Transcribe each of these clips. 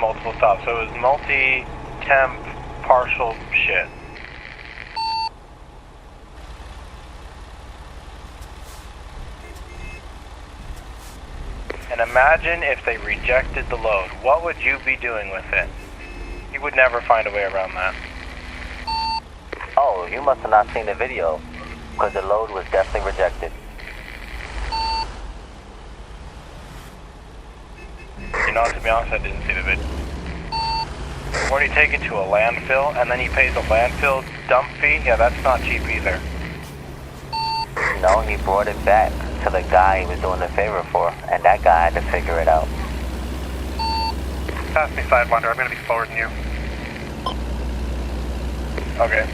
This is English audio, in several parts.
multiple stops, so it was multi-temp partial shit. And imagine if they rejected the load. What would you be doing with it? You would never find a way around that. Oh, you must have not seen the video, because the load was definitely rejected. You know, to be honest, I didn't see the video. When you take it to a landfill, and then he pays a landfill dump fee, yeah, that's not cheap either. No, he brought it back to the guy he was doing the favor for, and that guy had to figure it out. Pass me Sidewinder, I'm gonna be slower than you. Okay.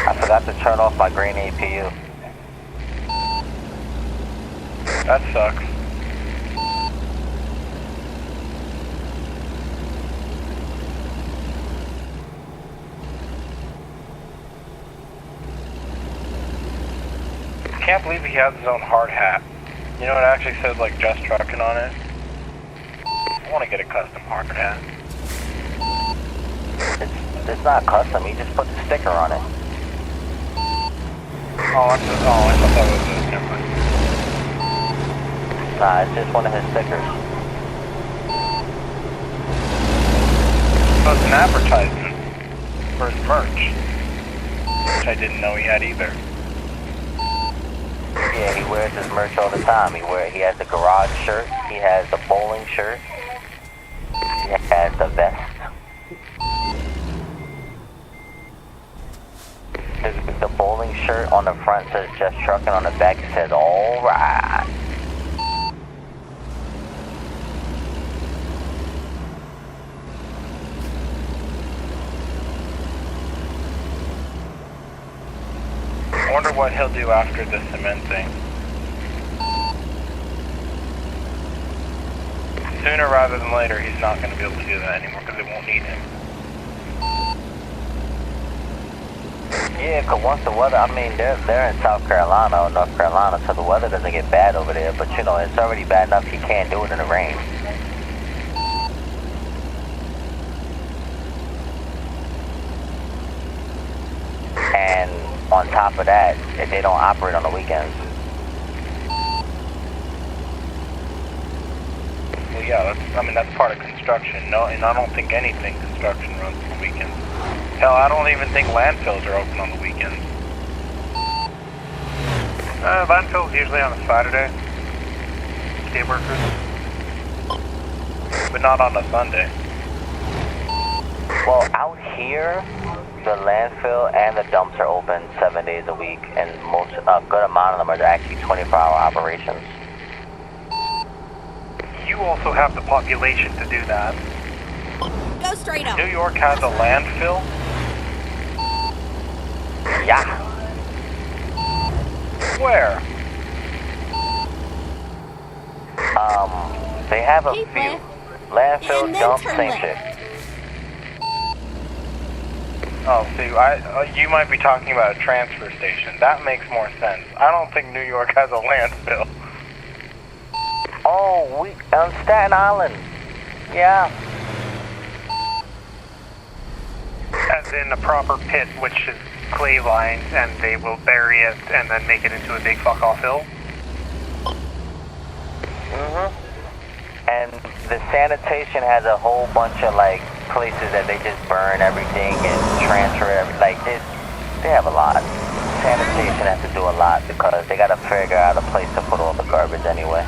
I forgot to turn off my green APU. That sucks. Can't believe he has his own hard hat. You know, it actually says like just trucking on it. I want to get a custom hard hat. It's not custom, he just put the sticker on it. I thought that was it. Never mind. Nah, it's just one of his stickers. So it's an advertisement for his merch, which I didn't know he had either. Yeah, he wears his merch all the time. He has the garage shirt, he has the bowling shirt, he has the vest. The bowling shirt on the front says just trucking, on the back it says alright. I wonder what he'll do after the cement thing. Sooner rather than later, he's not going to be able to do that anymore because it won't need him. Yeah, because once the weather, I mean, they're in South Carolina or North Carolina, so the weather doesn't get bad over there. But, you know, it's already bad enough he can't do it in the rain. And on top of that, they don't operate on the weekends. Well, yeah, that's part of construction. No, and I don't think anything construction runs on the weekends. Hell, I don't even think landfills are open on the weekends. Landfill's usually on a Saturday. Day workers. But not on a Sunday. Well, out here, the landfill and the dumps are open 7 days a week, and a good amount of them are actually 24-hour operations. You also have the population to do that. Go straight up. New York has a landfill? Yeah. Where? They have a Keep few. left. Landfill, And then dump, turn same left. shit. Oh, see, you might be talking about a transfer station. That makes more sense. I don't think New York has a landfill. Oh, on Staten Island. Yeah. As in a proper pit, which is clay lined, and they will bury it and then make it into a big fuck off hill. And the sanitation has a whole bunch of like places that they just burn everything and transfer like they have a lot. Sanitation has to do a lot because they gotta figure out a place to put all the garbage anyway.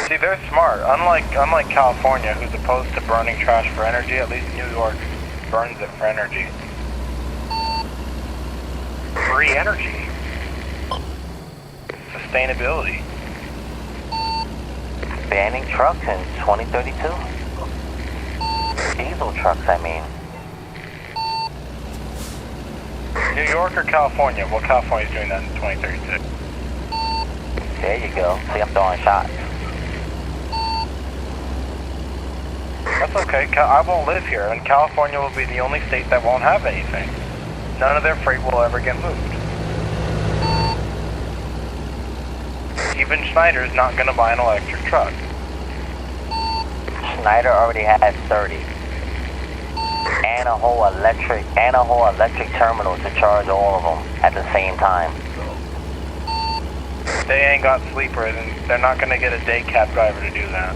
See, they're smart. Unlike California, who's opposed to burning trash for energy, at least New York burns it for energy. Free energy. Sustainability. Banning trucks in 2032. Diesel trucks, I mean. New York or California? Well, California's doing that in 2036. There you go. See, I'm throwing shots. That's okay. I won't live here, and California will be the only state that won't have anything. None of their freight will ever get moved. Even Schneider's not going to buy an electric truck. Schneider already has 30. And a whole electric terminal to charge all of them at the same time. They ain't got sleepers, and they're not going to get a day cab driver to do that.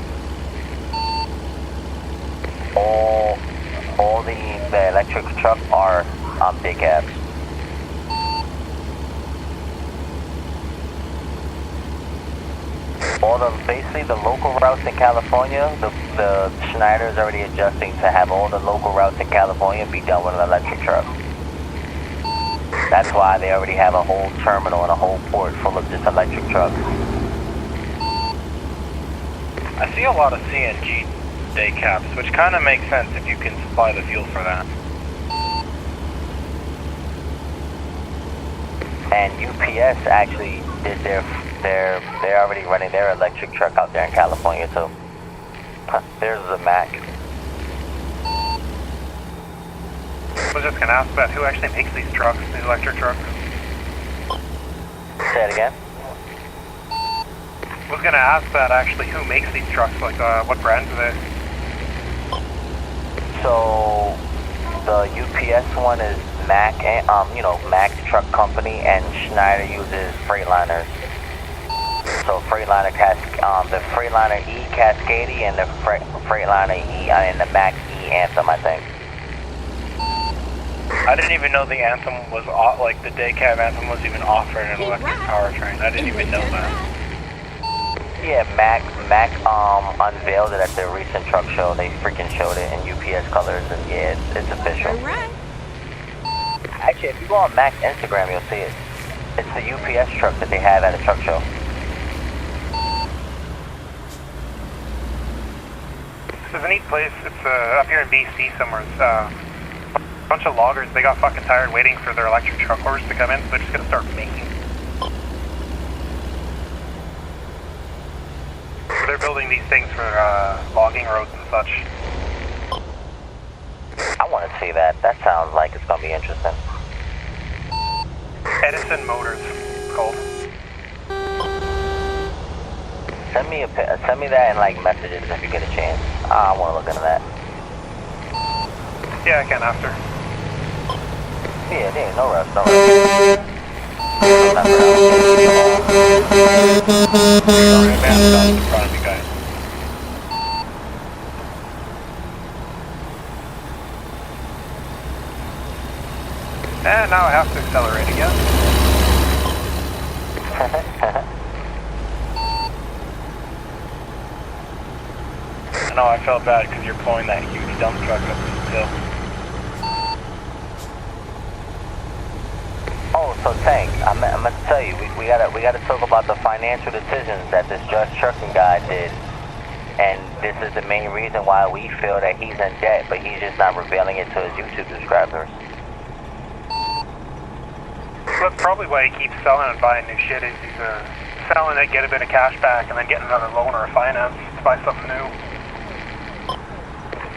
All the electric trucks are day cabs. Basically the local routes in California, the Schneider is already adjusting to have all the local routes in California be done with an electric truck. That's why they already have a whole terminal and a whole port full of just electric trucks. I see a lot of CNG day cabs, which kind of makes sense if you can supply the fuel for that. And UPS actually did they're already running their electric truck out there in California too. There's the Mac. I was just gonna ask about who actually makes these trucks, these electric trucks. Say it again. I was gonna ask that actually who makes these trucks, like what brands are they? So the UPS one is Mac, and Mac Truck Company, and Schneider uses Freightliners. So Freightliner the Freightliner E Cascade and the Freightliner E and the Mac E Anthem, I think. I didn't even know the Anthem was like the day cab Anthem was even offered an electric powertrain. I didn't even know that. Yeah, Mac unveiled it at their recent truck show. They freaking showed it in UPS colors, and yeah, it's official. Alright. Actually, if you go on Mac's Instagram, you'll see it. It's the UPS truck that they have at a truck show. This is a neat place. It's up here in BC somewhere. It's a bunch of loggers. They got fucking tired waiting for their electric truck orders to come in, so they're just gonna start making. They're building these things for logging roads and such. I want to see that. That sounds like it's going to be interesting. Edison Motors, it's called. Send me that in like messages if you get a chance. I want to look into that. Yeah, I can after. Yeah, there ain't no rush, no rush. In front of you guys. And now I have to accelerate again. I know I felt bad because you're pulling that huge dump truck up this hill. Oh, so Tank, I'm gonna tell you, we gotta talk about the financial decisions that this Just Trucking guy did, and this is the main reason why we feel that he's in debt, but he's just not revealing it to his YouTube subscribers. That's probably why he keeps selling and buying new shit. He's selling it, get a bit of cash back, and then getting another loan or a finance to buy something new.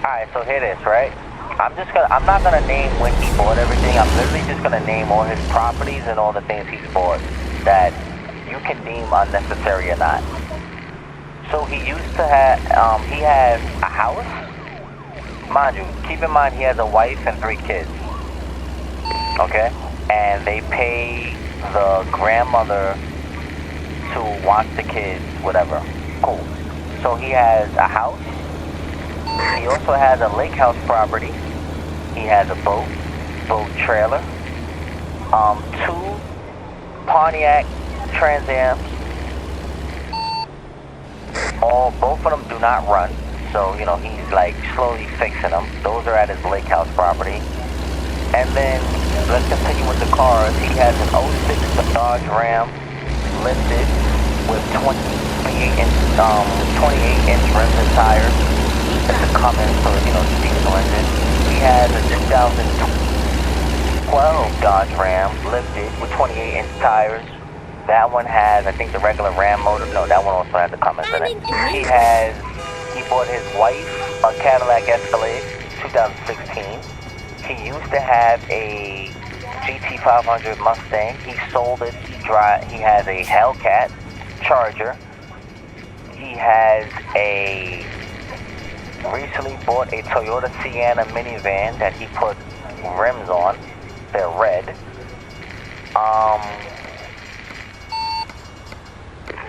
Alright, so hear this, right? I'm not gonna name when he bought everything. I'm literally just gonna name all his properties and all the things he's bought that you can deem unnecessary or not. So he used to have, he has a house. Mind you, keep in mind he has a wife and 3 kids. Okay? And they pay the grandmother to watch the kids, whatever. Cool. So he has a house. He also has a lake house property. He has a boat trailer, 2 Pontiac Trans Ams. Both of them do not run, so he's like slowly fixing them. Those are at his lake house property. And then let's continue with the cars. He has an 06 Dodge Ram lifted with 28-inch rims and tires. It's a Cummins, so it's diesel engine. He has a 2012 Dodge Ram lifted with 28-inch tires. That one has, I think, the regular Ram motor. No, that one also has the Cummins in it. He bought his wife a Cadillac Escalade, 2016. He used to have a GT500 Mustang. He sold it. He has a Hellcat Charger. He has recently bought a Toyota Sienna minivan that he put rims on. They're red.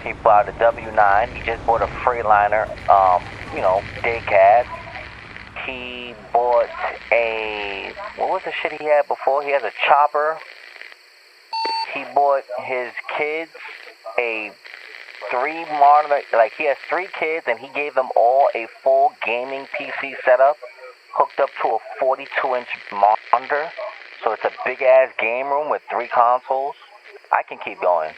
He bought a W9. He just bought a Freightliner, day cab. He bought what was the shit he had before? He has a chopper. He bought his kids he has 3 kids, and he gave them all a full gaming PC setup hooked up to a 42-inch monitor. So it's a big-ass game room with 3 consoles. I can keep going.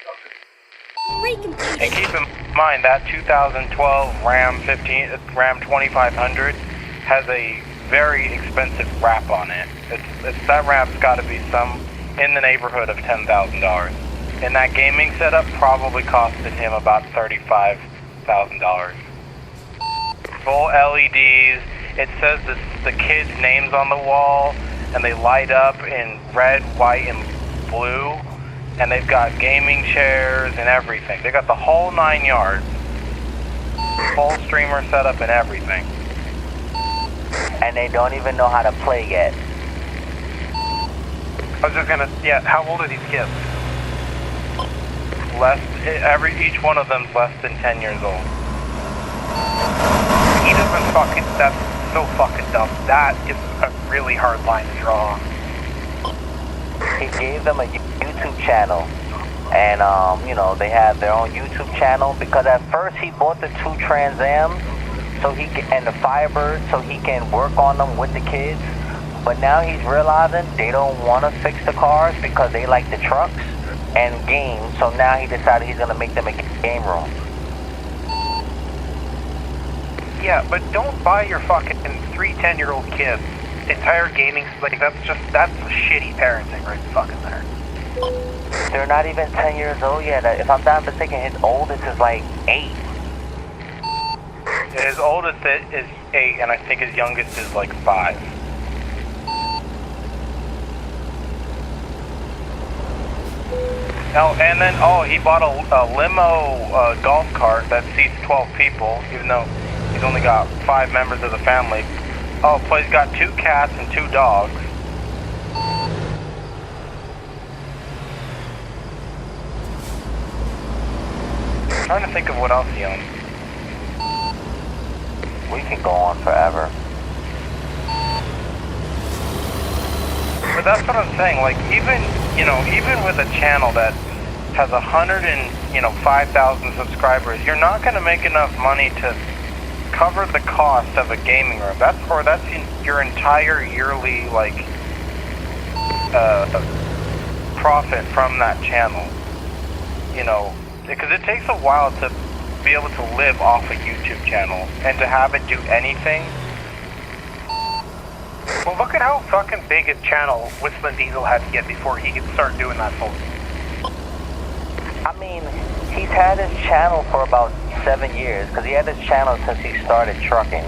And keep in mind that 2012 Ram 2500 has a very expensive wrap on it. That wrap's got to be in the neighborhood of $10,000. And that gaming setup probably costed him about $35,000. Full LEDs. It says the kids' names on the wall, and they light up in red, white, and blue. And they've got gaming chairs and everything. They got the whole 9 yards. Full streamer setup and everything. And they don't even know how to play yet. I was just gonna, how old are these kids? Each one of them's less than 10 years old. He doesn't that's so fucking dumb. That is a really hard line to draw. He gave them a YouTube channel, and they have their own YouTube channel, because at first he bought the 2 Trans Ams and the Firebird so he can work on them with the kids, but now he's realizing they don't want to fix the cars because they like the trucks and games, so now he decided he's going to make them a game room. Yeah, but don't buy your fucking 3 10-year-old kids entire gaming, that's shitty parenting right fucking there. They're not even 10 years old yet. If I'm not mistaken, his oldest is like 8. His oldest is 8, and I think his youngest is like 5. Oh, and then he bought a limo golf cart that seats 12 people, even though he's only got 5 members of the family. Oh, plus he's got 2 cats and 2 dogs. I'm trying to think of what else he owns. We can go on forever. But that's what I'm saying. Like, even with a channel that has 5,000 subscribers, you're not going to make enough money to cover the cost of a gaming room. That's your entire yearly profit from that channel. Because it takes a while to be able to live off a YouTube channel and to have it do anything. Well, look at how fucking big a channel Whistling Diesel had to get before he could start doing that full. I mean, he's had his channel for about 7 years, because he had his channel since he started trucking,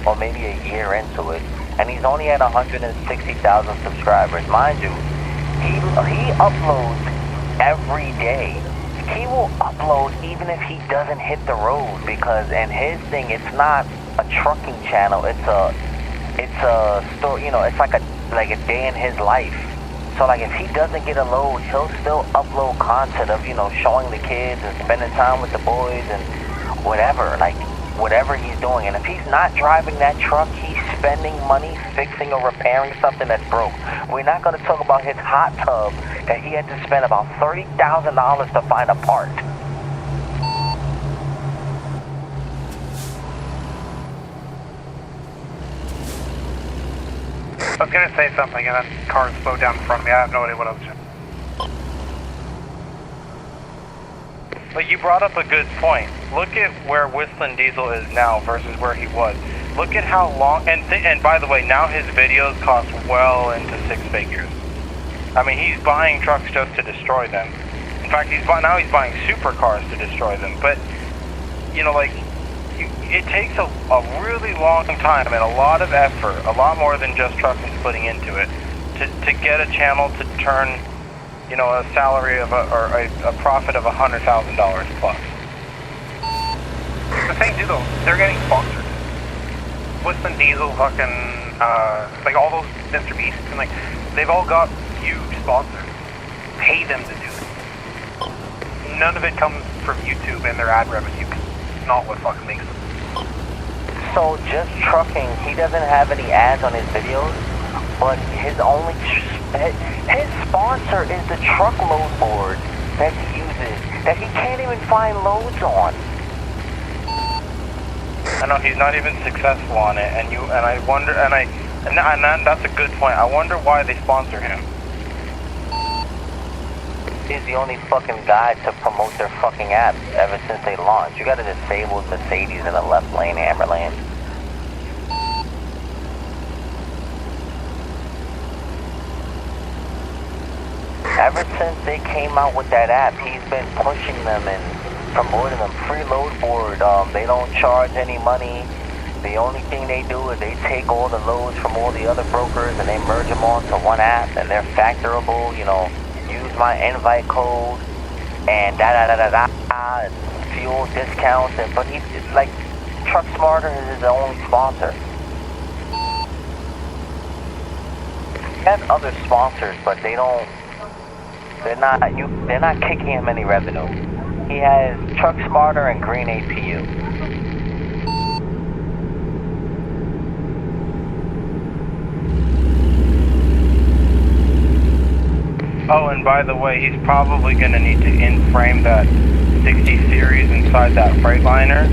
or maybe a year into it, and he's only at 160,000 subscribers. Mind you, he uploads every day. He will upload even if he doesn't hit the road, because in his thing, it's not a trucking channel. It's a story. It's like a day in his life. So if he doesn't get a load, he'll still upload content of showing the kids and spending time with the boys and whatever he's doing. And if he's not driving that truck, he's spending money fixing or repairing something that's broke. We're not going to talk about his hot tub that he had to spend about $30,000 to find a part. I was gonna say something and that car slowed down in front of me. I have no idea what I was doing. But you brought up a good point. Look at where Whistling Diesel is now versus where he was. Look at how long, and by the way, now his videos cost well into 6 figures. I mean, he's buying trucks just to destroy them. In fact, he's buying supercars to destroy them. But, it takes a really long time and a lot of effort, a lot more than just trucking's putting into it, to get a channel to turn, you know, a salary of a profit of $100,000 plus. The thing too, though, they're getting sponsored. Whiston Diesel, fucking, like all those Mr. Beasts, and like, they've all got huge sponsors. Pay them to do it. None of it comes from YouTube and their ad revenue. It's not what fucking makes them. So just trucking, he doesn't have any ads on his videos, but his sponsor is the truckload board that he uses, that he can't even find loads on. I know he's not even successful on it, and I wonder, and that's a good point. I wonder why they sponsor him. He's the only fucking guy to promote their fucking app ever since they launched. You gotta disable Mercedes in the left lane, amber lane. Ever since they came out with that app, he's been pushing them and promoting them. Free load board, they don't charge any money. The only thing they do is they take all the loads from all the other brokers and they merge them onto one app, and they're factorable, you know. Use my invite code and and fuel discounts, but he's like, Truck Smarter is his only sponsor. He has other sponsors, but they're not kicking him any revenue. He has Truck Smarter and Green APU. Oh, and by the way, he's probably going to need to in-frame that 60 series inside that Freightliner.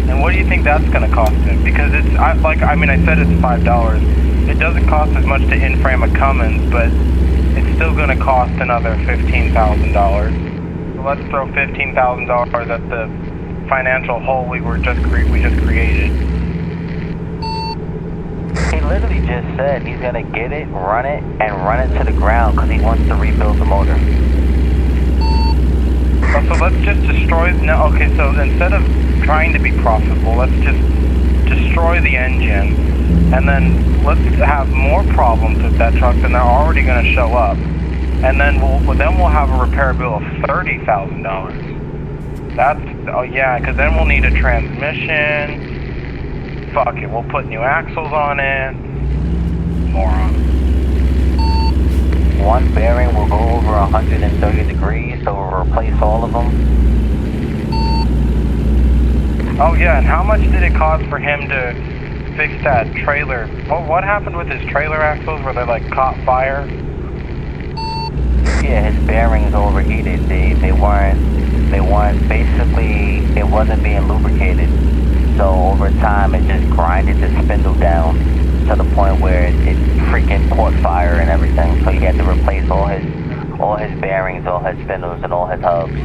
And what do you think that's going to cost him? Because it's, I said it's $5. It doesn't cost as much to in-frame a Cummins, but it's still going to cost another $15,000. So let's throw $15,000 at the financial hole we just created. He literally just said he's gonna get it, run it to the ground because he wants to rebuild the motor. So let's just destroy. No, okay. So instead of trying to be profitable, let's just destroy the engine, and then let's have more problems with that truck than they're already going to show up, and then we'll have a repair bill of $30,000. That's because then we'll need a transmission. Fuck it, we'll put new axles on it. Moron. One bearing will go over 130 degrees, so we'll replace all of them. Oh yeah, and how much did it cost for him to fix that trailer? What happened with his trailer axles? Were they like caught fire? Yeah, his bearings overheated. They weren't basically, it wasn't being lubricated. So over time, it just grinded the spindle down to the point where it freaking caught fire and everything. So he had to replace all his bearings, all his spindles, and all his hubs.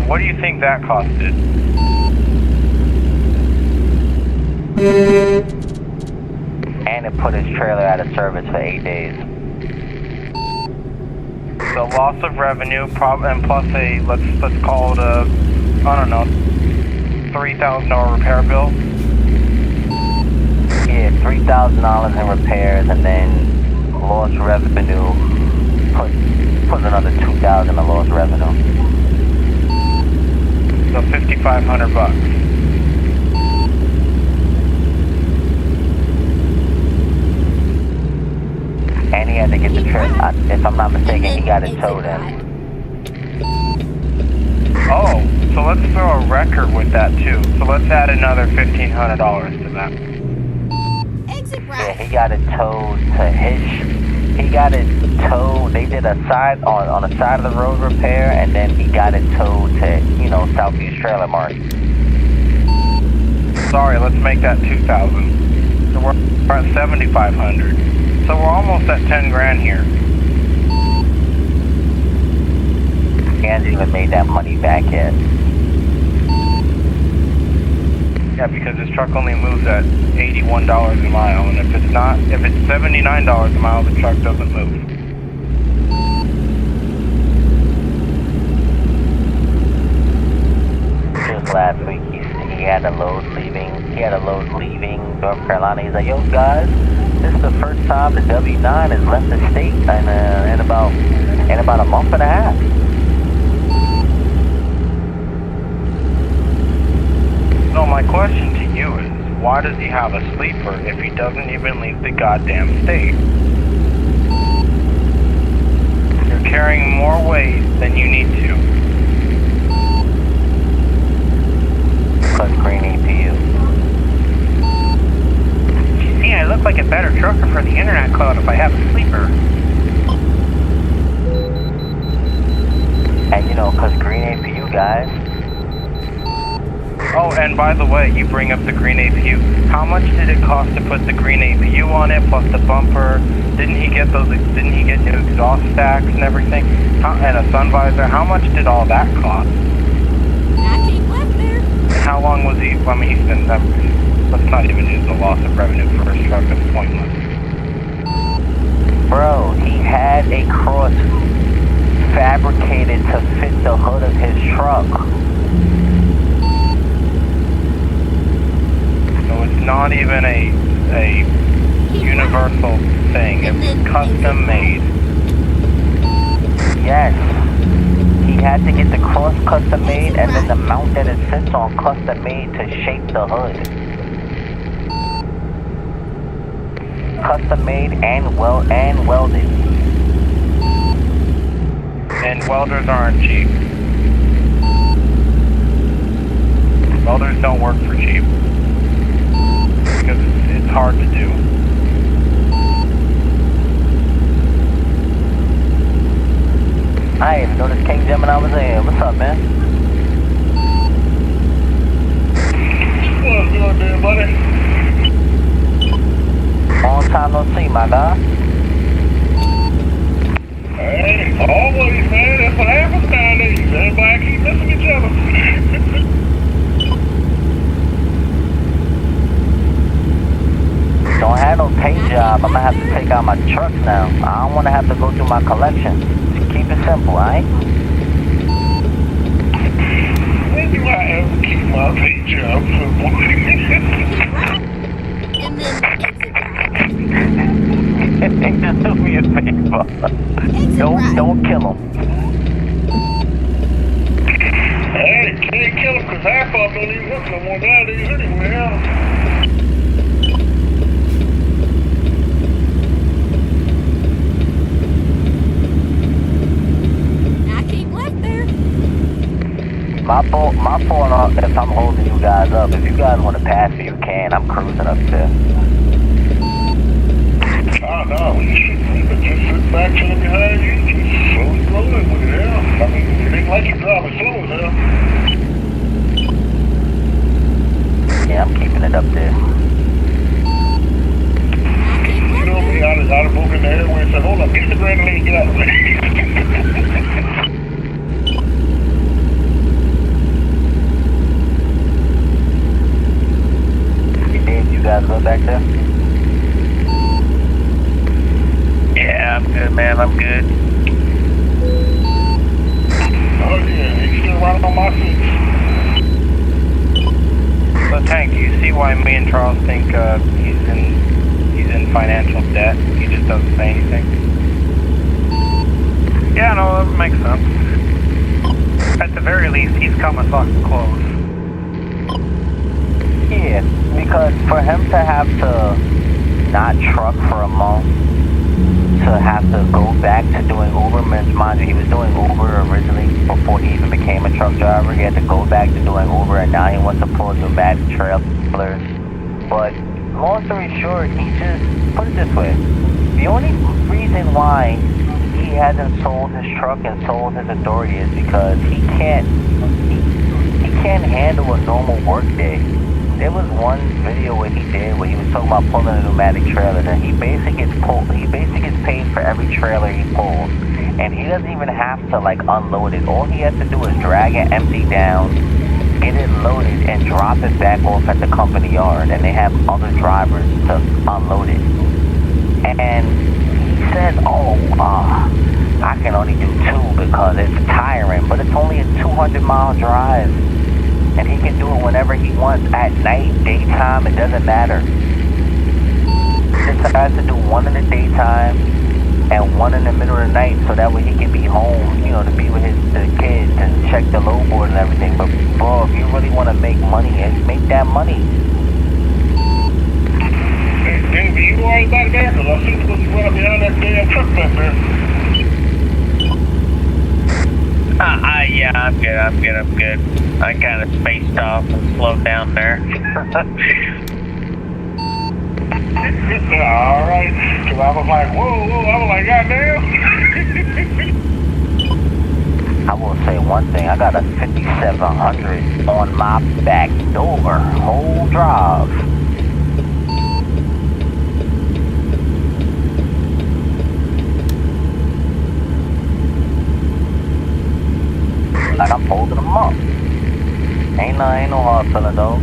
What do you think that costed? And it put his trailer out of service for 8 days. So loss of revenue, and plus a let's call it a, I don't know, $3,000 repair bill. Yeah, $3,000 in repairs, and then lost revenue. Put another $2,000 in lost revenue. So $5,500. And he had to get the trip. If I'm not mistaken, he got it towed in. Oh, so let's throw a record with that too. So let's add another $1,500 to that. Exit right. Yeah, he got it towed to Hitch. He got it towed. They did a side on the side of the road repair, and then he got it towed to, Southeast Trailer Mart. Sorry, let's make that $2,000. So we're at $7,500. So we're almost at 10 grand here. He hasn't even made that money back yet. Yeah, because this truck only moves at $81 a mile, and if it's $79 a mile, the truck doesn't move. Just last week. He had a load leaving. He had a load leaving North Carolina. He's like, yo guys, this is the first time the W9 has left the state in about a month and a half. So my question to you is, why does he have a sleeper if he doesn't even leave the goddamn state? You're carrying more weight than you need to. Plus green EPU. See, I look like a better trucker for the internet cloud if I have a sleeper. And you know, cause green APU guys. Oh, and by the way, you bring up the green APU. How much did it cost to put the green APU on it, plus the bumper? Didn't he get new exhaust stacks and everything? And a sun visor? How much did all that cost? I keep left there. And how long was he? I mean, he's been. Let's not even use the loss of revenue for his truck. It's pointless. Bro, he had a cross fabricated to fit the hood of his truck. So it's not even a universal thing. It's custom made. Yes. He had to get the cross custom made and then the mount that it sits on custom made to shape the hood. Custom made and welded. And welders aren't cheap. Welders don't work for cheap. Because it's hard to do. I didn't even notice King Gemini was in. What's up, man? What's going on, buddy? Long time no see, my guy. Hey, always, man. That's what happens nowadays. Everybody keep missing each other. Don't have no pay job. I'm gonna have to take out my trucks now. I don't wanna have to go through my collection. Just keep it simple, alright? When do I ever keep my pay job simple? And then Just do me a favor. Don't kill him. Hey, can't kill him because half of them don't even work no more nowadays anyway, huh? I keep left there. My fault if I'm holding you guys up. If you guys want to pass me, you can. I'm cruising up there. Oh, no, you should just sit back chilling behind you, just slowly rolling with it, yeah. I mean, it ain't like you're driving slow as hell. Yeah, I'm keeping it up there. You know me, I'd have broken the airway and said, hold up, get the grand lane, get out of the way. You guys go back there? Yeah, I'm good, man. I'm good. Oh yeah, he's still right on my feet. So, Tank, do you see why me and Charles think he's in financial debt? He just doesn't say anything. Yeah, no, that makes sense. At the very least, he's coming fucking close. Yeah, because for him to have to not truck for a month, to have to go back to doing Uber, mind you, he was doing Uber originally before he even became a truck driver. He had to go back to doing Uber, and now he wants to pull pneumatic trailers. But long story short, he just, put it this way, the only reason why he hasn't sold his truck and sold his authority is because he can't handle a normal work day. There was one video where he was talking about pulling a pneumatic trailer, and he basically gets paid for every trailer he pulls, and he doesn't even have to like unload it. All he has to do is drag it empty down, get it loaded, and drop it back off at the company yard, and they have other drivers to unload it. And he says, I can only do 2 because it's tiring, but it's only a 200-mile drive. And he can do it whenever he wants, at night, daytime, it doesn't matter. He decides to do one in the daytime and one in the middle of the night so that way he can be home, you know, to be with the kids and check the load board and everything. But bro, if you really want to make money, make that money. Hey, Davey, you alright back there? Because I see you was running behind that damn truck back there. Yeah, I'm good. I kind of spaced off and slowed down there. Alright, because I was like, whoa, I was like, goddamn. I will say one thing, I got a 5700 on my back door, whole drive. Like I'm holding them up. Ain't no hard feeling though.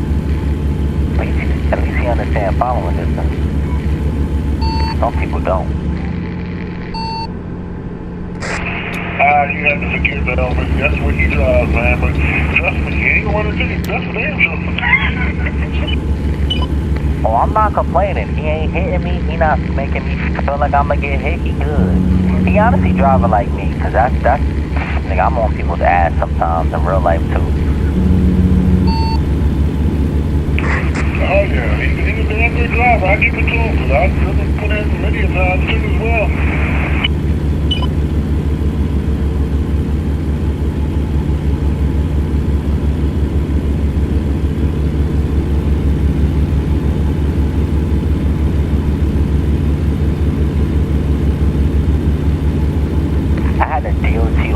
At least he understand following distance. Some people don't. You have to forgive that, but that's what he drives, man. But trust me, he ain't going to do it. That's for damn sure. Oh, I'm not complaining. He ain't hitting me. He not making me feel like I'm gonna get hit. He good. He honestly driving like me, cause that's nigga, I'm on people's ass sometimes in real life too. Oh yeah, he's a damn good driver. I give it to him, cause I've driven put in many a times too as well.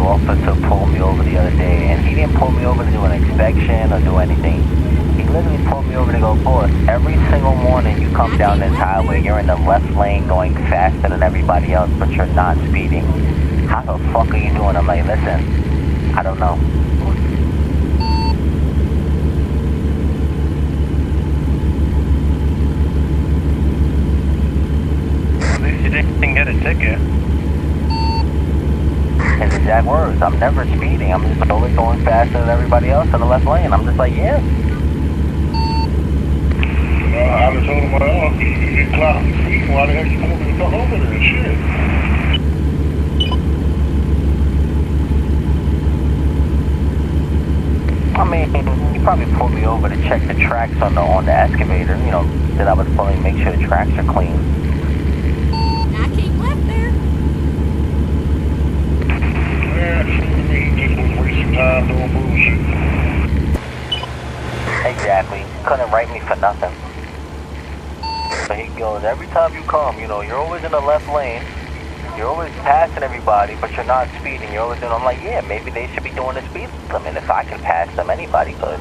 Officer pulled me over the other day, and he didn't pull me over to do an inspection or do anything. He literally pulled me over to go, boss, every single morning you come down this highway, you're in the left lane going faster than everybody else, but you're not speeding. How the fuck are you doing? I'm like, listen, I don't know. At least you didn't get a ticket. His exact words, I'm never speeding, I'm just always going faster than everybody else in the left lane. I'm just like, yeah. I just told him, well, you clock me speeding, why the heck you pulled me the fuck over there and shit? I mean, he probably pulled me over to check the tracks on the excavator, you know, that I was pulling, make sure the tracks are clean. I keep left there. Yeah, it seemed to me he just was wasting time doing bullshit. Exactly. Couldn't write me for nothing. So he goes, every time you come, you know, you're always in the left lane. You're always passing everybody, but you're not speeding. You're always doing, I'm like, yeah, maybe they should be doing the speed limit. If I can pass them, anybody could.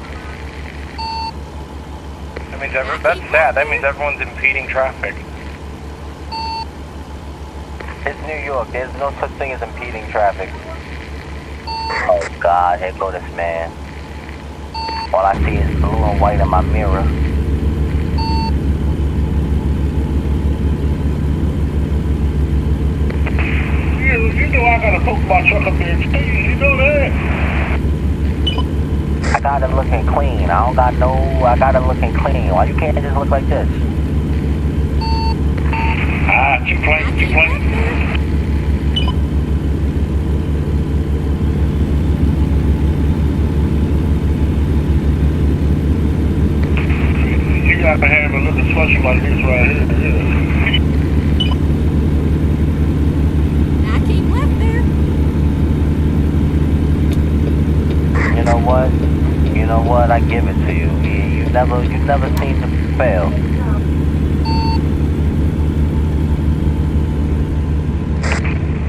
That means that's sad. That means everyone's impeding traffic. It's New York. There's no such thing as impeding traffic. Oh, God, here go this man. All I see is blue and white in my mirror. You know I gotta poke my truck up there and see you. You know that? I got it looking clean. I got it looking clean. Why you can't just look like this? Too plain. You gotta have it looking slushy like this right here. Yeah. I keep left there. You know what? I give it to you. You never seem to fail.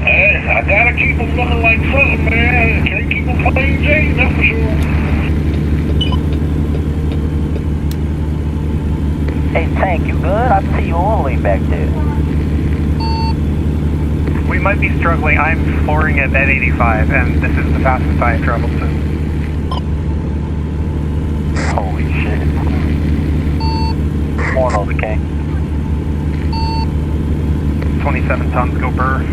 Hey, I gotta keep them looking like something, man. Can't keep them plain Jane, that's for sure. Hey, Tank, you good? I see you all the way back there. We might be struggling. I'm flooring at 85, and this is the fastest I've traveled since. Holy shit. Come on over, King. 27 tons, go burr.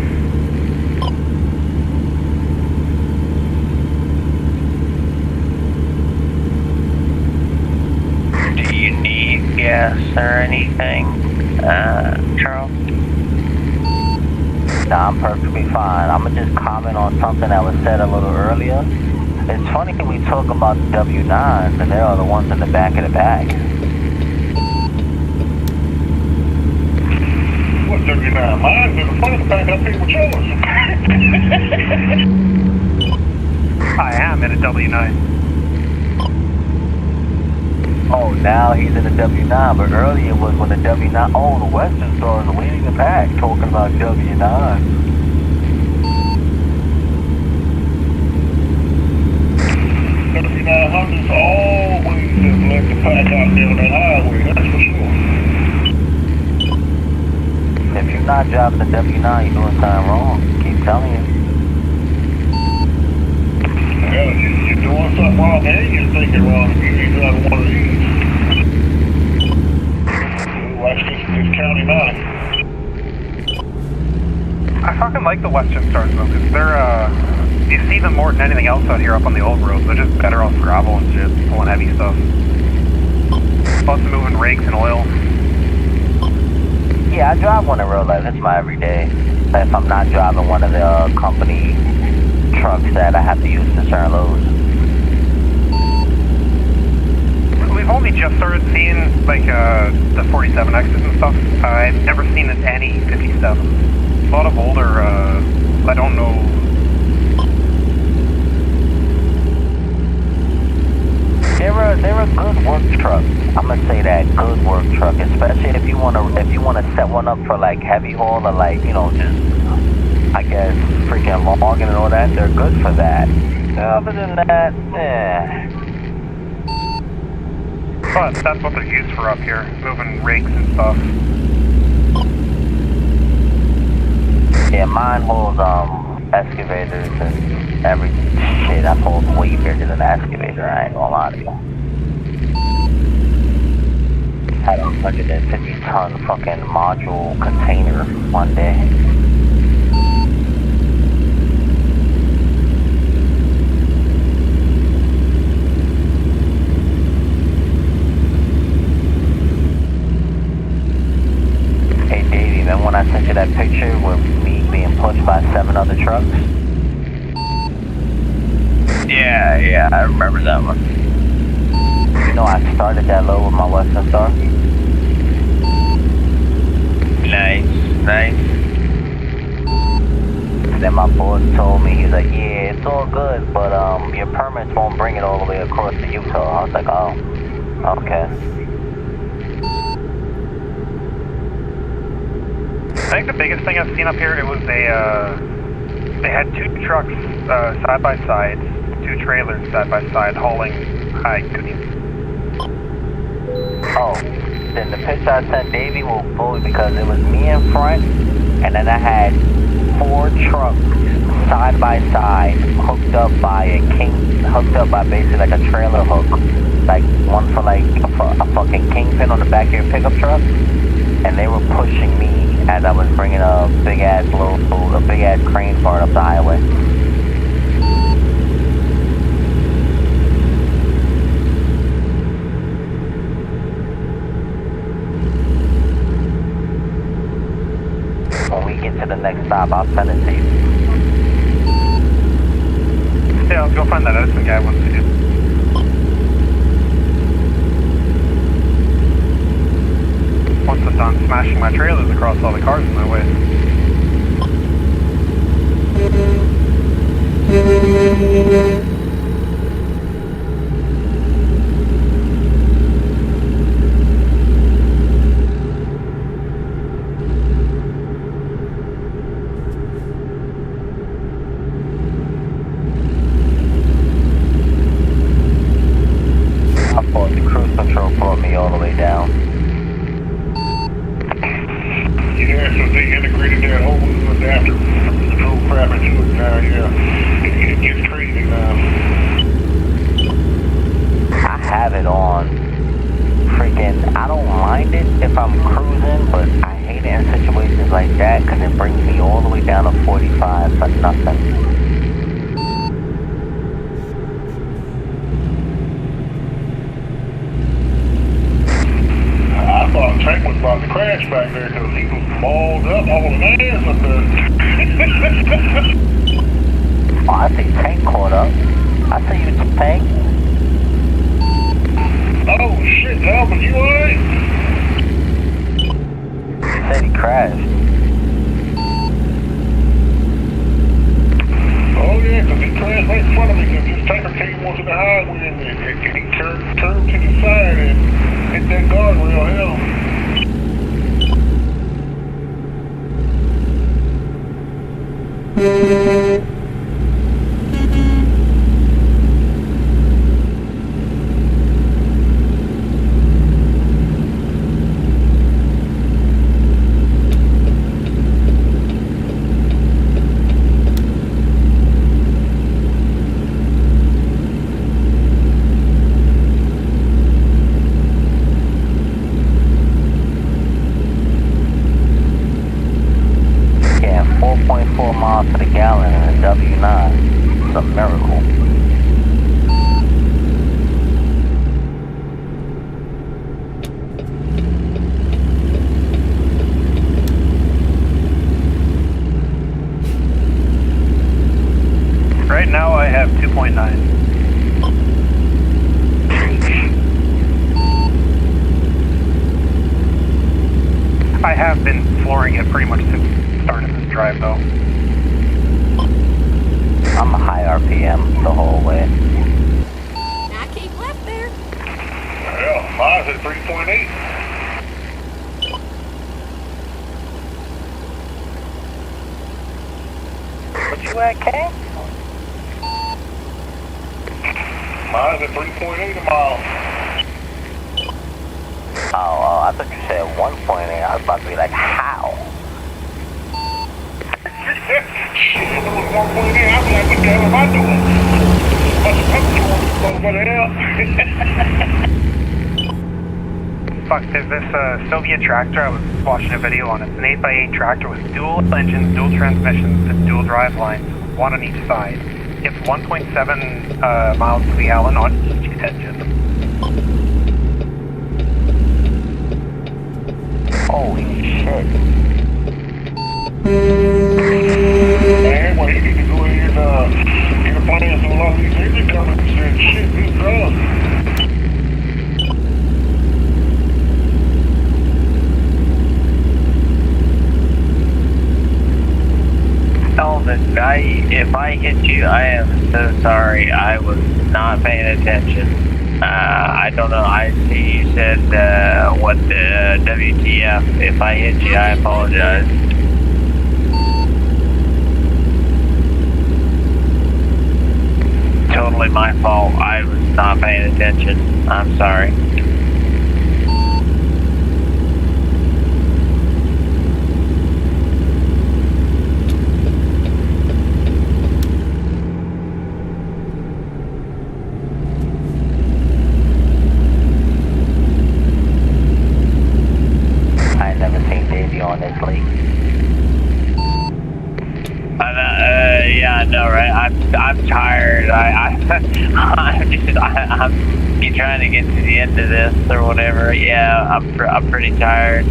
GPS or anything, Charles? Nah, I'm perfectly fine. I'm gonna just comment on something that was said a little earlier. It's funny we talk about the W9s and they are the ones in the back of the bag. What W9? Mine's in the front of the pack. I think with yours. I am in a W9. Oh, now he's in the W9, but earlier was when the W9, oh, the Western Stars are leading the pack, talking about W9. W900s always have led the pack out there on that highway, that's for sure. If you're not driving the W9, you're doing something wrong. Keep telling you. Well, you're doing something wrong and you're thinking wrong if you ain't driving one of these. Watch this county line. I fucking like the Western Stars though, because they're, you see them more than anything else out here up on the old roads. They're just better off gravel and shit, pulling heavy stuff. Plus moving rakes and oil. Yeah, I drive one in real life. It's my everyday. If I'm not driving one of the company trucks that I have to use for certain loads. We've only just started seeing, like, the 47Xs and stuff. I've never seen any 57s. A lot of older, I don't know. They're a good work truck. I'm gonna say that, good work truck, especially if you wanna set one up for like heavy haul or like, you know, just I guess freaking logging and all that. They're good for that. Other than that, But that's what they're used for up here, moving rakes and stuff. Yeah, mine holds excavators and every shit. That holds way bigger than an excavator. I ain't gonna lie to you. Had a 150-ton fucking module container one day. Hey Davey, remember when I sent you that picture with me being pushed by 7 other trucks? Yeah, I remember that one. You know, I started that load with my Western Star. Nice. Then my boss told me, he's like, yeah, it's all good, but your permits won't bring it all the way across to Utah. I was like, oh, okay. I think the biggest thing I've seen up here, it was they had 2 trucks side by side, 2 trailers side by side hauling high goodies. Oh, then the picture I sent Davey was fully because it was me in front, and then I had 4 trucks side by side hooked up by basically like a trailer hook, like one for like a fucking kingpin on the back of your pickup truck, and they were pushing me as I was bringing a big ass crane part up the highway. When we get to the next stop, I'll send it to you. Yeah, let's go find that Edison guy once we do. Once I'm done smashing my trailers across all the cars in my way. I thought the cruise control brought me all the way down. Yeah, so they integrated that whole adapter control crap into it now, yeah. It gets crazy now. I have it on. Freaking, I don't mind it if I'm cruising, but I hate it in situations like that because it brings me all the way down to 45 for nothing. crashed back there because he was balled up, hauling ass up there. Oh, I see Tank caught up. I see you, Tank. Oh shit, Albert, you alright? He said he crashed. Oh yeah, because he crashed right in front of me because this tanker came onto the highway and he curved to the side and hit that guardrail. Hell. Yeah, 4.4 miles to the gallon in a W9. It's a miracle. Right now I have 2.9. I have been flooring it pretty much since the start of this drive though. I'm a high RPM the whole way. Now keep left there. Hell, mine's at 3.8. What you at, Kane? Mine's at 3.8 a mile. Oh, I thought you said 1.8. I was about to be like, how? Shit, if it was 1.8, I'd be like, what the hell am I doing? Must have come to Fuck, there's this Soviet tractor. I was watching a video on it. It's an 8x8 tractor with dual engines, dual transmissions, and dual drive lines, one on each side. It's 1.7 miles to the gallon on each engine. Holy shit. Man, well, he need to go ahead and get a plan so a lot of these engine companies said, shit, this drugs. Elvis, if I hit you, I am so sorry. I was not paying attention. I don't know. I see you said what the WTF. If I hit you, I apologize. Totally my fault. I was not paying attention. I'm sorry. I ain't never seen Davey on this late. Yeah, I know, right? I'm tired. I'm trying to get to the end of this or whatever. Yeah, I'm pretty tired.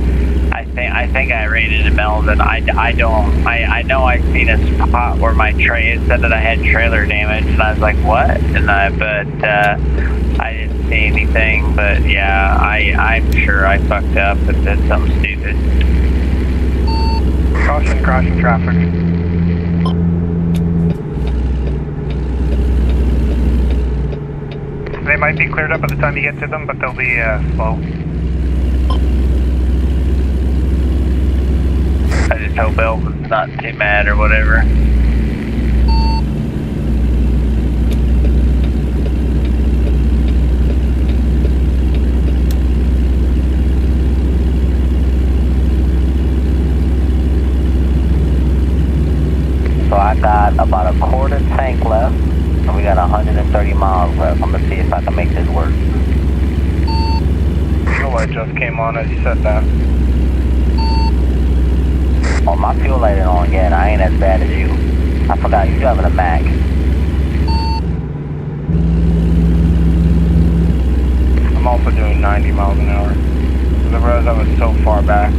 I think I ran into Melvin. I know I seen a spot where my it said that I had trailer damage, and I was like, what? And I didn't see anything. But yeah, I'm sure I fucked up and did something stupid. Caution, crashing traffic. They might be cleared up by the time you get to them, but they'll be slow. I just hope Elvin's not too mad or whatever. So I got about a quarter tank left, and we got 130 miles left. I'm gonna see if I can make this work. Fuel light just came on as you said that. Oh, my fuel light ain't on yet. I ain't as bad as you. I forgot you driving a Mac. I'm also doing 90 miles an hour. I realized I was so far back.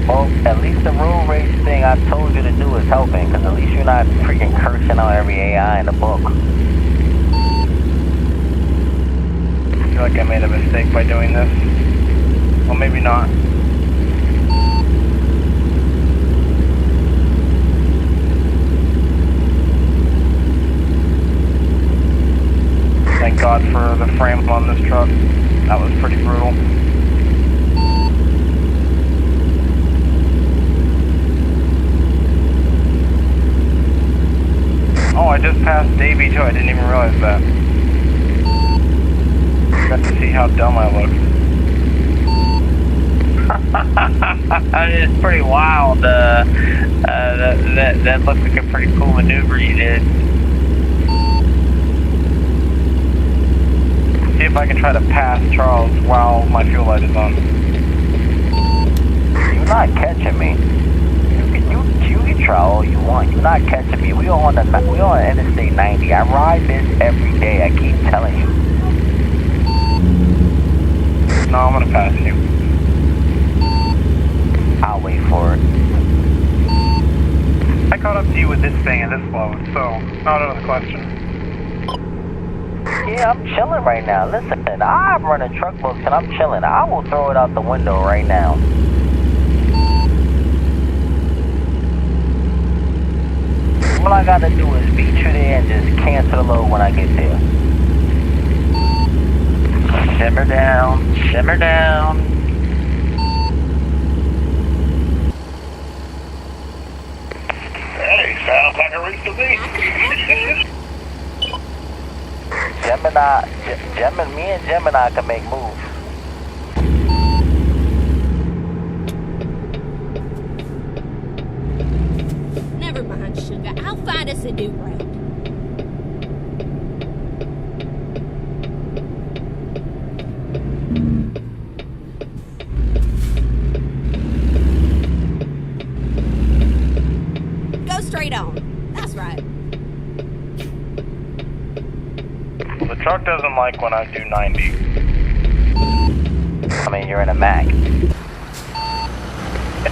Well, at least the road rage thing I told you to do is helping, because at least you're not freaking cursing out every AI in the book. I feel like I made a mistake by doing this. Well, maybe not. Thank God for the frame on this truck. That was pretty brutal. Oh, I just passed Davey too. I didn't even realize that. Got to see how dumb I look. It's pretty wild. That looked like a pretty cool maneuver you did. See if I can try to pass Charles while my fuel light is on. You're not catching me. You can try all you want. You're not catching me. We on Interstate 90. I ride this every day. I keep telling you. No, I'm gonna pass you. I'll wait for it. I caught up to you with this thing and this load, so not another question. Yeah, I'm chilling right now. Listen, I'm running truck books and I'm chilling. I will throw it out the window right now. All I gotta do is beat you there and just cancel the load when I get there. Simmer down, simmer down. Hey, sounds like a race to me. Me and Gemini can make moves. Never mind, sugar. I'll find us a new road. Go straight on. That's right. The truck doesn't like when I do 90. I mean, you're in a Mac. I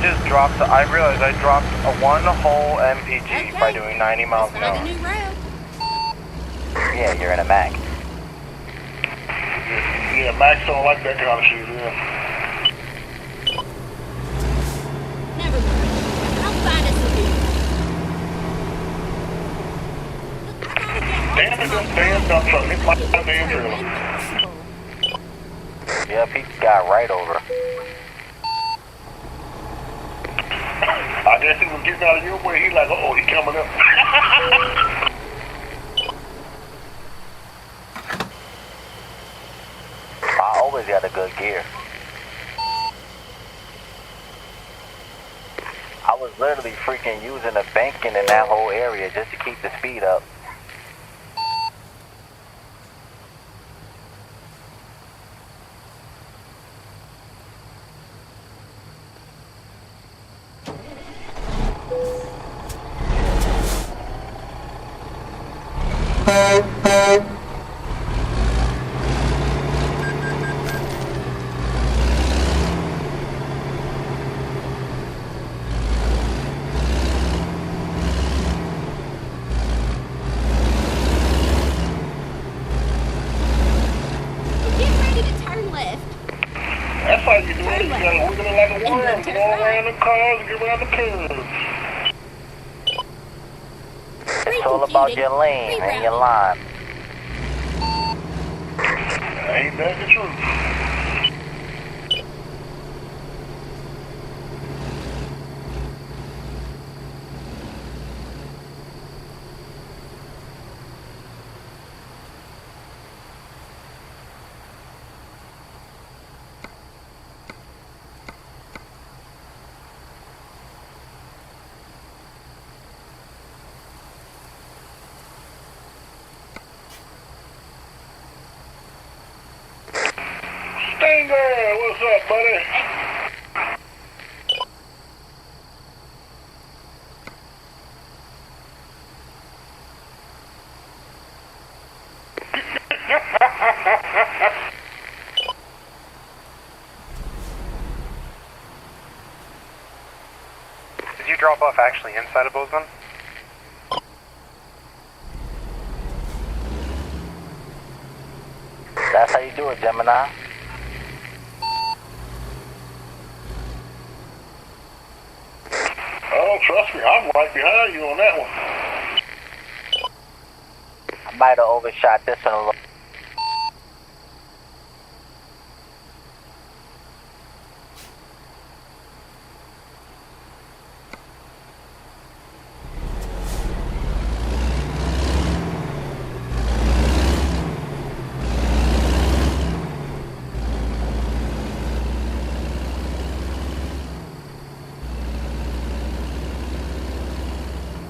just dropped, I realized I dropped a one whole MPG by doing 90 miles an Let's hour. find a new road. Yeah, you're in a Mac. Yeah, Max don't like that kind of shit, yeah. Never mind. I'll find us a new road. Damn it, this damn dump truck hit my damn trailer. Yep, he got right over. I guess he was getting out of your way. He like, uh-oh, he coming up. I always got a good gear. I was literally freaking using the banking in that whole area just to keep the speed up. Get ready to turn left. That's how you do it. You gotta wiggle it like a worm. Go around the cars and get around the curves. It's all about your lane and your line. Ain't that the truth? Stinger, what's up, buddy? Did you drop off actually inside of Bozeman? That's how you do it, Gemini. Oh, trust me, I'm right behind you on that one. I might have overshot this one a little.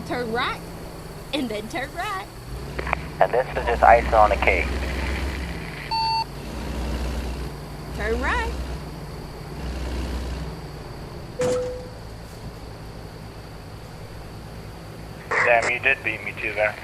Turn right, and then turn right. And this is just icing on the cake. Turn right. Damn, you did beat me too there.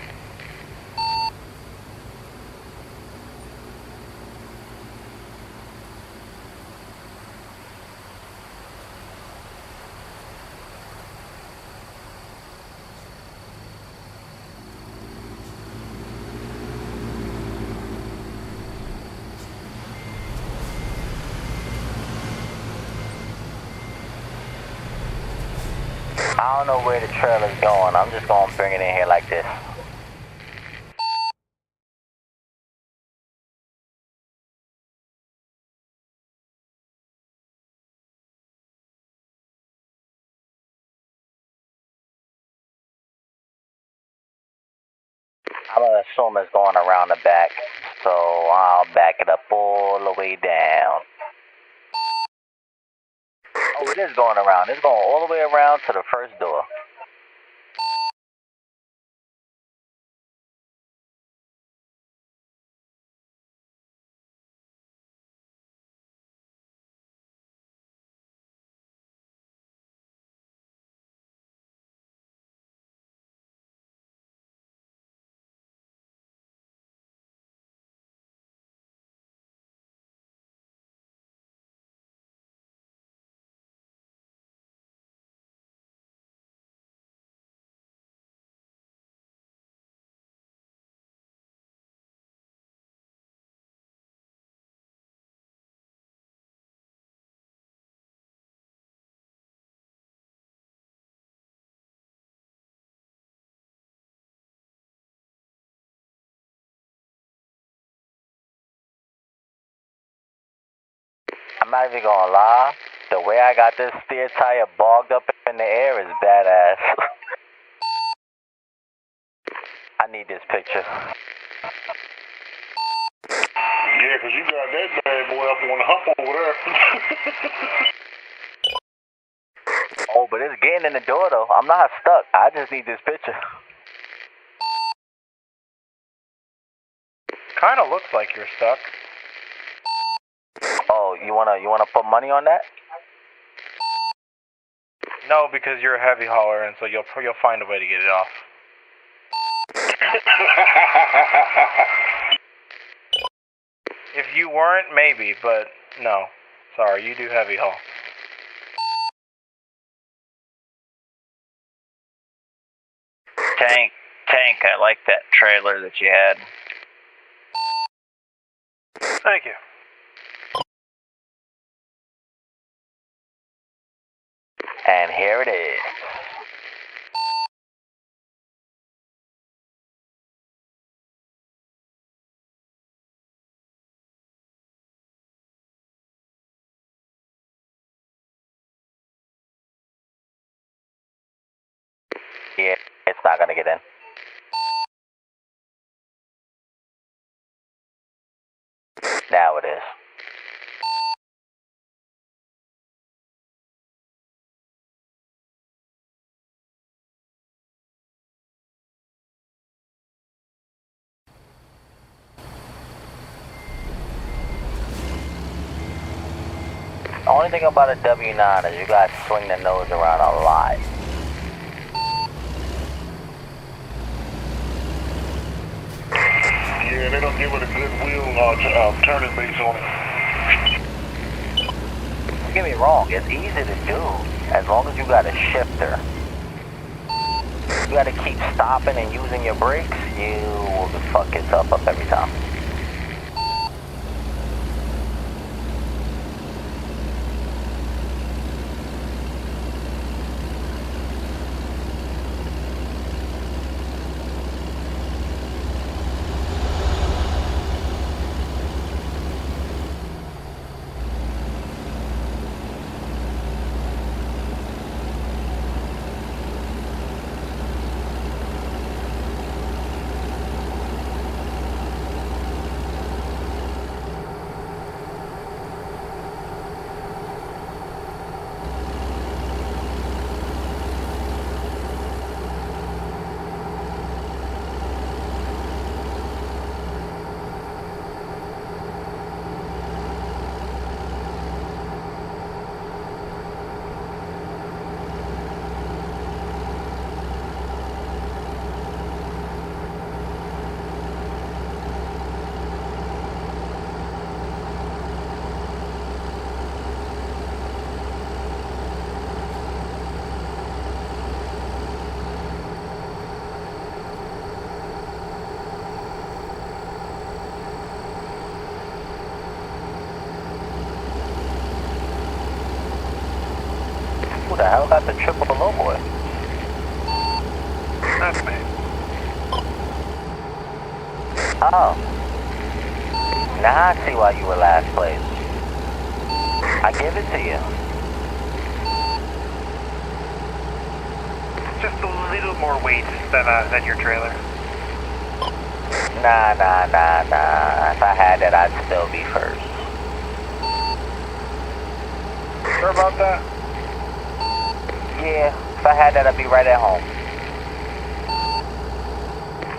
I don't know where the trailer's going. I'm just gonna bring it in here like this. I'm gonna assume it's going around the back, so I'll back it up all the way down. Oh, it is going around. It's going all the way around to the first door. I'm not even gonna lie. The way I got this steer tire bogged up in the air is badass. I need this picture. Yeah, 'cause you got that bad boy up on the hump over there. Oh, but it's getting in the door though. I'm not stuck. I just need this picture. Kinda looks like you're stuck. Oh, you wanna put money on that? No, because you're a heavy hauler, and so you'll find a way to get it off. If you weren't, maybe, but no. Sorry, you do heavy haul. Tank, I like that trailer that you had. Thank you. And here it is. Yeah, it's not gonna get in. Now it is. The only thing about a W9 is you gotta swing the nose around a lot. Yeah, they don't give it a good wheel turning base on it. Don't get me wrong, it's easy to do as long as you got a shifter. You gotta keep stopping and using your brakes, you will just fuck yourself up every time. Who the hell got the triple below boy? That's me. Oh. Now I see why you were last place. I give it to you. Just a little more weight than your trailer. Nah. If I had that, I'd still be first. Sure about that? Yeah, if I had that, I'd be right at home.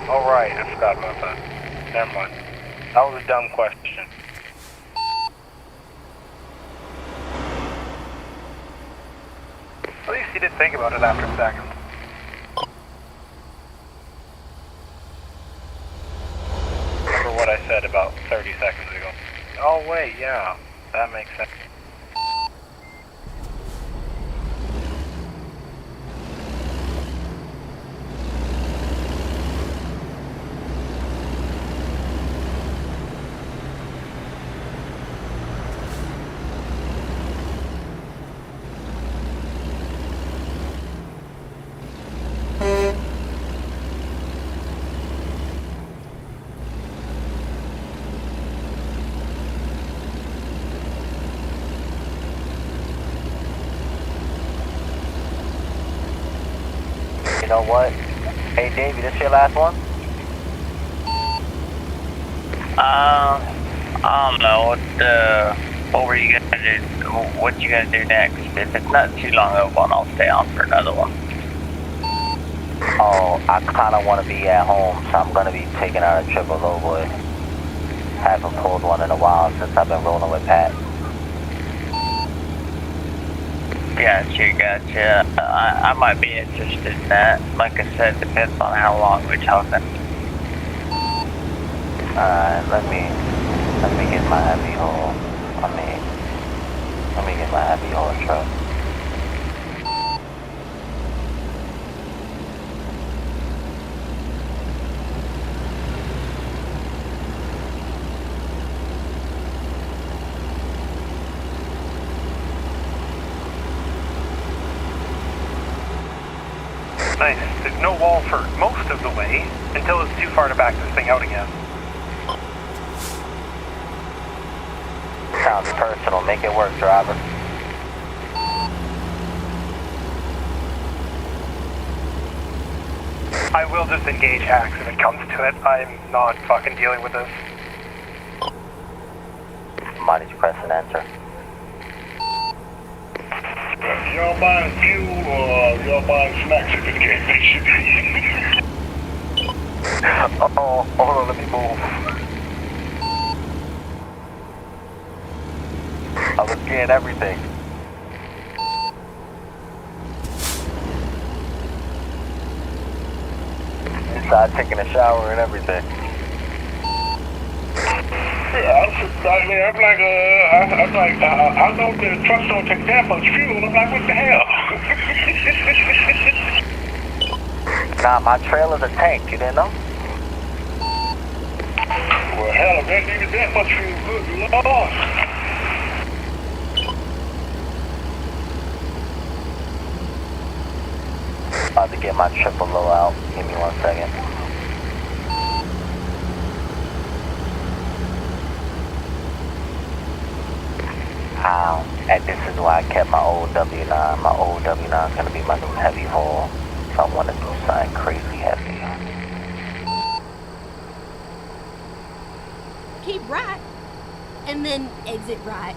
Oh, right, I forgot about that. Never mind. That was a dumb question. At least you did think about it after a second. Remember what I said about 30 seconds ago. Oh, wait, yeah, that makes sense. You know what? Hey, Davey, this your last one? I don't know. What were you gonna do? What you gonna do next? If it's not too long of one, I'll stay on for another one. Oh, I kind of want to be at home, so I'm going to be taking out a triple low boy. Haven't pulled one in a while since I've been rolling with Pat. Gotcha. I might be interested in that. Like I said, depends on how long we're talking. Let me get my heavy haul. Let me get my heavy haul truck. Nice. There's no wall for most of the way until it's too far to back this thing out again. Sounds personal. Make it work, driver. I will just engage hacks if it comes to it. I'm not fucking dealing with this. Why did you press and enter? Y'all buying fuel or y'all buying snacks at this gas station? Uh-oh, hold on, let me move. I was getting everything. Inside taking a shower and everything. Right there, I know the trucks don't take that much fuel. I'm like, what the hell? Nah, my trailer's a tank, you didn't know? Well, hell, if that needed that much fuel, good lord. About to get my triple low out. Give me 1 second. Ow. And this is why I kept my old W9. My old W9 is going to be my new heavy haul. So I want to do something crazy heavy. Keep right, and then exit right.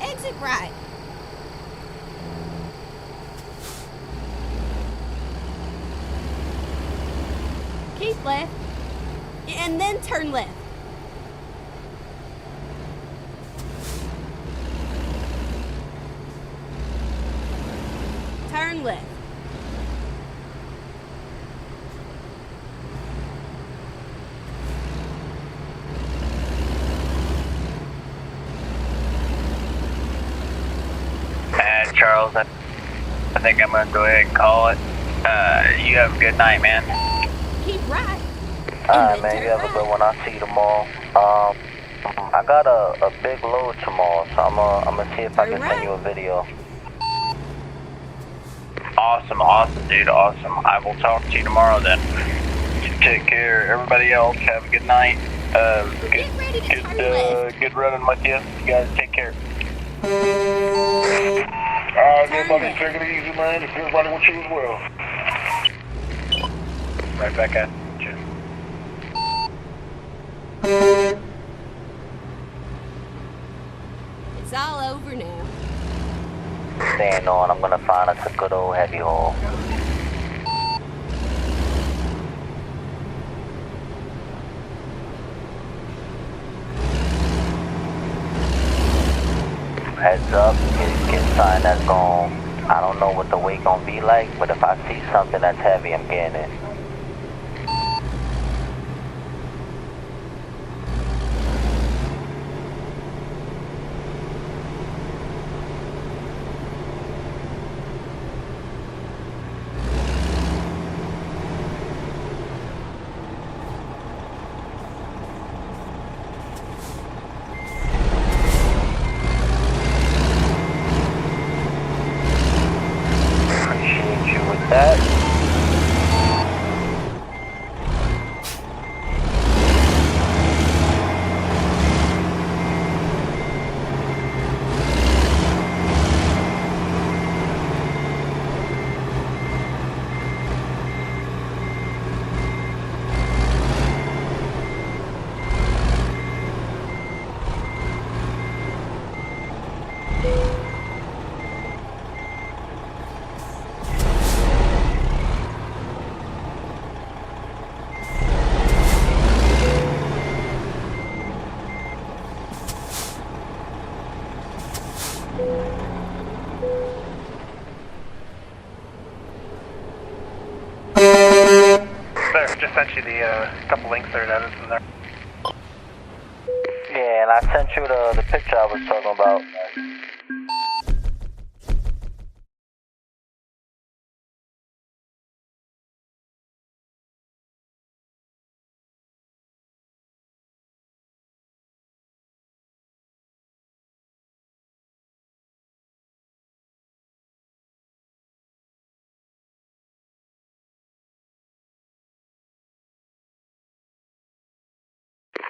Exit right. Keep left, and then turn left. Turn left. Charles, I think I'm going to go ahead and call it. You have a good night, man. Keep right. Alright, man, you have a good one. I'll see you tomorrow. I got a big load tomorrow, so I'm gonna see if I can send you a video. Awesome, dude, awesome. I will talk to you tomorrow then. Take care. Everybody else, have a good night. Get ready to turn left. Good running with you. You guys take care. Alright, everybody, take it easy, man. It's everybody with you as well. Right back at you. It's all over now. Staying on, I'm gonna find us a good old heavy haul. Heads up, get something that's gone. I don't know what the weight gonna be like, but if I see something that's heavy, I'm getting it. Appreciate you with that. There, just sent you the couple links there, Dennis, in there. Yeah, and I sent you the picture I was talking about.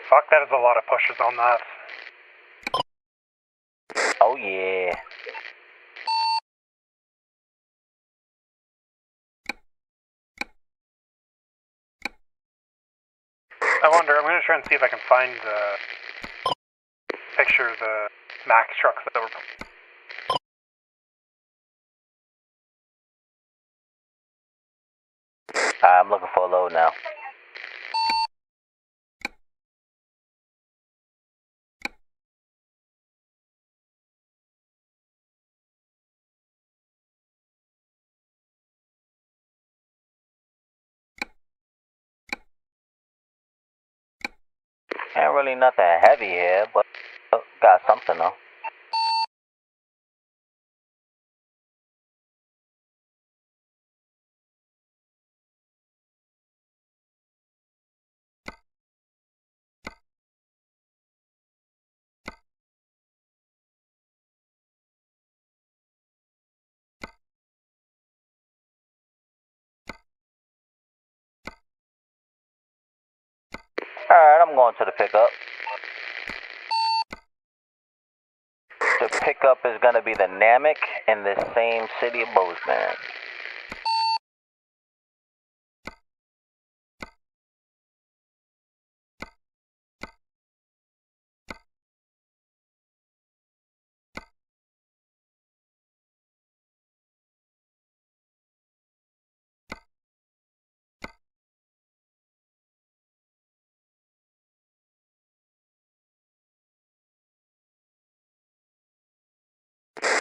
Fuck, that is a lot of pushes on that. Oh yeah. I wonder, I'm gonna try and see if I can find the picture of the Max trucks that were... I'm looking for a load now. Ain't really nothing heavy here, but got something though. Alright, I'm going to the pickup. The pickup is gonna be the Namek in the same city of Bozeman.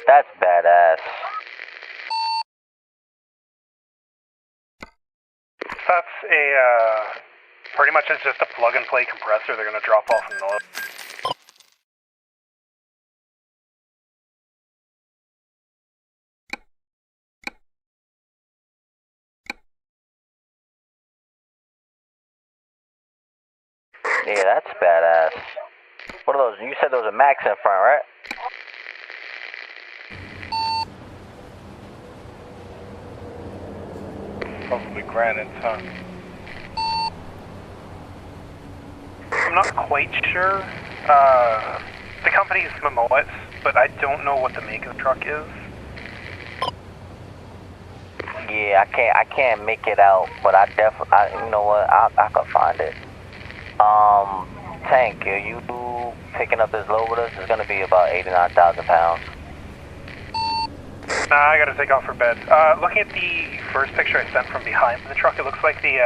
That's badass. That's pretty much it's just a plug and play compressor they're gonna drop off in the oil. Yeah, that's badass. What are those? You said those are Max in front, right? Probably granites, huh? I'm not quite sure. The company's Momoets, but I don't know what the make of the truck is. Yeah, I can't make it out, but I definitely, you know what? I could find it. Tank, are you picking up this load with us? It's gonna be about 89,000 pounds. Nah, I gotta take off for bed. Looking at the first picture I sent from behind the truck, it looks like the